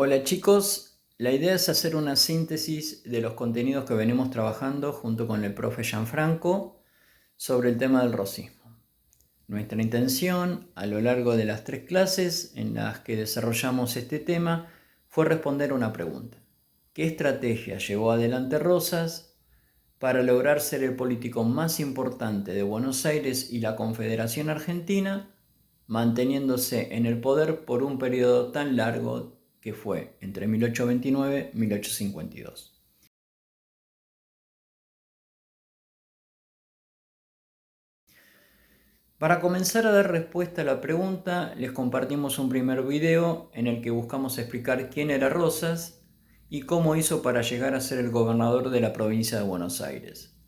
Hola chicos, la idea es hacer una síntesis de los contenidos que venimos trabajando junto con el profe Gianfranco sobre el tema del rosismo. Nuestra intención a lo largo de las 3 clases en las que desarrollamos este tema fue responder una pregunta. ¿Qué estrategia llevó adelante Rosas para lograr ser el político más importante de Buenos Aires y la Confederación Argentina, manteniéndose en el poder por un periodo tan largo que fue entre 1829 y 1852? Para comenzar a dar respuesta a la pregunta, les compartimos un primer video en el que buscamos explicar quién era Rosas y cómo hizo para llegar a ser el gobernador de la provincia de Buenos Aires.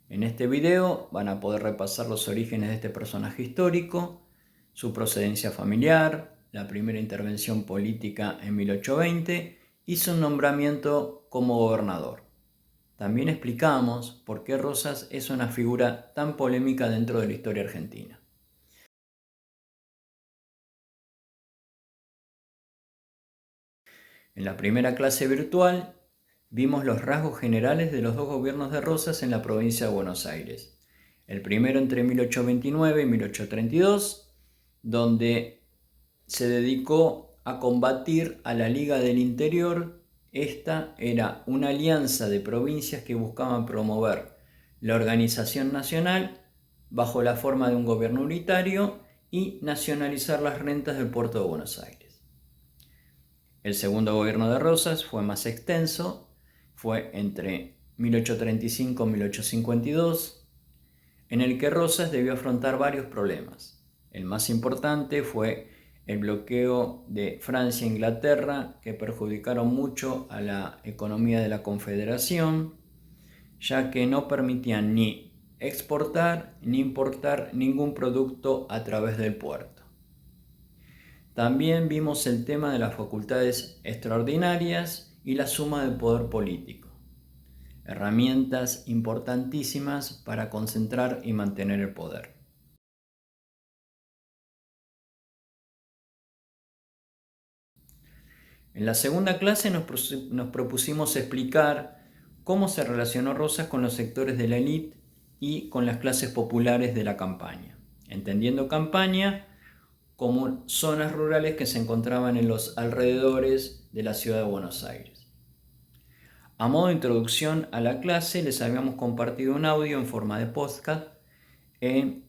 En este video van a poder repasar los orígenes de este personaje histórico, su procedencia familiar, la primera intervención política en 1820 y su nombramiento como gobernador. También explicamos por qué Rosas es una figura tan polémica dentro de la historia argentina. En la primera clase virtual vimos los rasgos generales de los dos gobiernos de Rosas en la provincia de Buenos Aires. El primero entre 1829 y 1832, donde se dedicó a combatir a la Liga del Interior. Esta era una alianza de provincias que buscaban promover la organización nacional bajo la forma de un gobierno unitario y nacionalizar las rentas del puerto de Buenos Aires. El segundo gobierno de Rosas fue más extenso, fue entre 1835 y 1852, en el que Rosas debió afrontar varios problemas. El más importante fue el bloqueo de Francia e Inglaterra, que perjudicaron mucho a la economía de la Confederación, ya que no permitían ni exportar ni importar ningún producto a través del puerto. También vimos el tema de las facultades extraordinarias y la suma del poder político, herramientas importantísimas para concentrar y mantener el poder. En la segunda clase nos propusimos explicar cómo se relacionó Rosas con los sectores de la élite y con las clases populares de la campaña, entendiendo campaña como zonas rurales que se encontraban en los alrededores de la ciudad de Buenos Aires. A modo de introducción a la clase, les habíamos compartido un audio en forma de podcast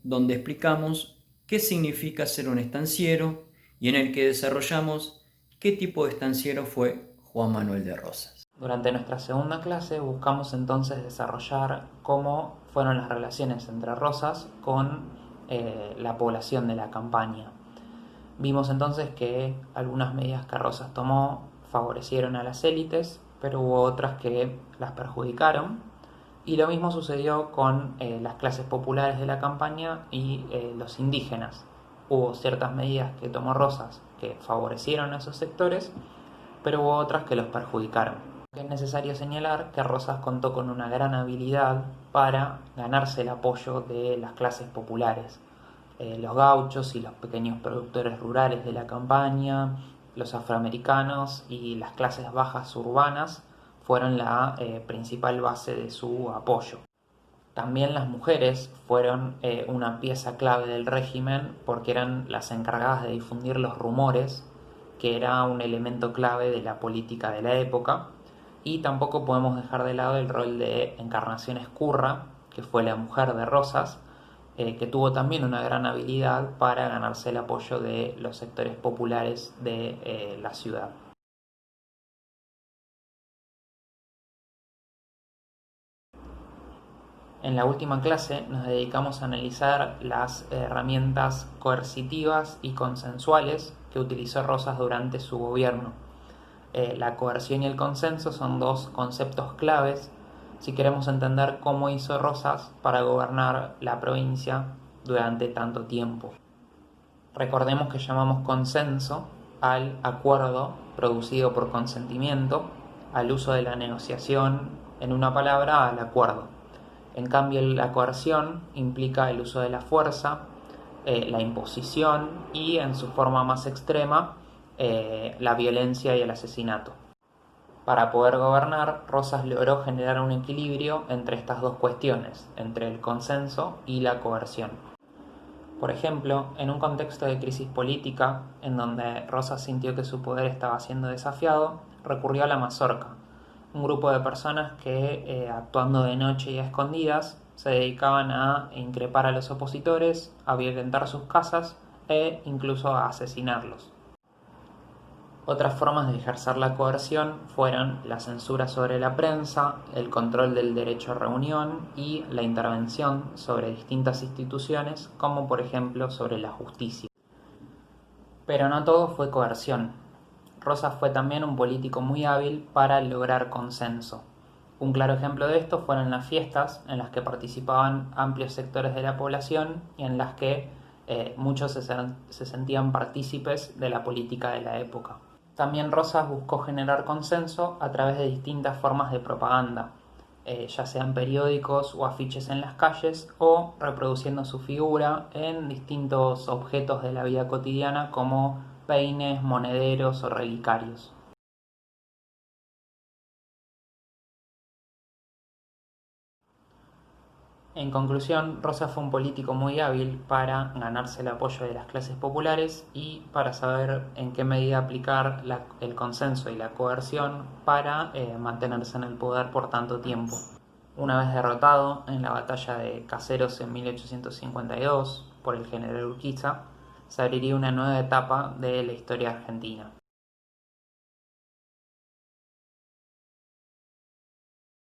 donde explicamos qué significa ser un estanciero y en el que desarrollamos qué tipo de estanciero fue Juan Manuel de Rosas. Durante nuestra segunda clase buscamos entonces desarrollar cómo fueron las relaciones entre Rosas con la población de la campaña. Vimos entonces que algunas medidas que Rosas tomó favorecieron a las élites, pero hubo otras que las perjudicaron. Y lo mismo sucedió con las clases populares de la campaña y los indígenas. Hubo ciertas medidas que tomó Rosas que favorecieron a esos sectores, pero hubo otras que los perjudicaron. Es necesario señalar que Rosas contó con una gran habilidad para ganarse el apoyo de las clases populares. Los gauchos y los pequeños productores rurales de la campaña, los afroamericanos y las clases bajas urbanas fueron la principal base de su apoyo. También las mujeres fueron una pieza clave del régimen porque eran las encargadas de difundir los rumores, que era un elemento clave de la política de la época. Y tampoco podemos dejar de lado el rol de Encarnación Ezcurra, que fue la mujer de Rosas, que tuvo también una gran habilidad para ganarse el apoyo de los sectores populares de la ciudad. En la última clase nos dedicamos a analizar las herramientas coercitivas y consensuales que utilizó Rosas durante su gobierno. La coerción y el consenso son dos conceptos claves si queremos entender cómo hizo Rosas para gobernar la provincia durante tanto tiempo. Recordemos que llamamos consenso al acuerdo producido por consentimiento, al uso de la negociación, en una palabra, al acuerdo. En cambio, la coerción implica el uso de la fuerza, la imposición y, en su forma más extrema, la violencia y el asesinato. Para poder gobernar, Rosas logró generar un equilibrio entre estas dos cuestiones, entre el consenso y la coerción. Por ejemplo, en un contexto de crisis política, en donde Rosas sintió que su poder estaba siendo desafiado, recurrió a la mazorca, un grupo de personas que, actuando de noche y a escondidas, se dedicaban a increpar a los opositores, a violentar sus casas e incluso a asesinarlos. Otras formas de ejercer la coerción fueron la censura sobre la prensa, el control del derecho a reunión y la intervención sobre distintas instituciones, como por ejemplo sobre la justicia. Pero no todo fue coerción. Rosas fue también un político muy hábil para lograr consenso. Un claro ejemplo de esto fueron las fiestas en las que participaban amplios sectores de la población y en las que muchos se sentían partícipes de la política de la época. También Rosas buscó generar consenso a través de distintas formas de propaganda, ya sean periódicos o afiches en las calles o reproduciendo su figura en distintos objetos de la vida cotidiana como peines, monederos o relicarios. En conclusión, Rosas fue un político muy hábil para ganarse el apoyo de las clases populares y para saber en qué medida aplicar el consenso y la coerción para mantenerse en el poder por tanto tiempo. Una vez derrotado en la batalla de Caseros en 1852 por el general Urquiza, se abriría una nueva etapa de la historia argentina.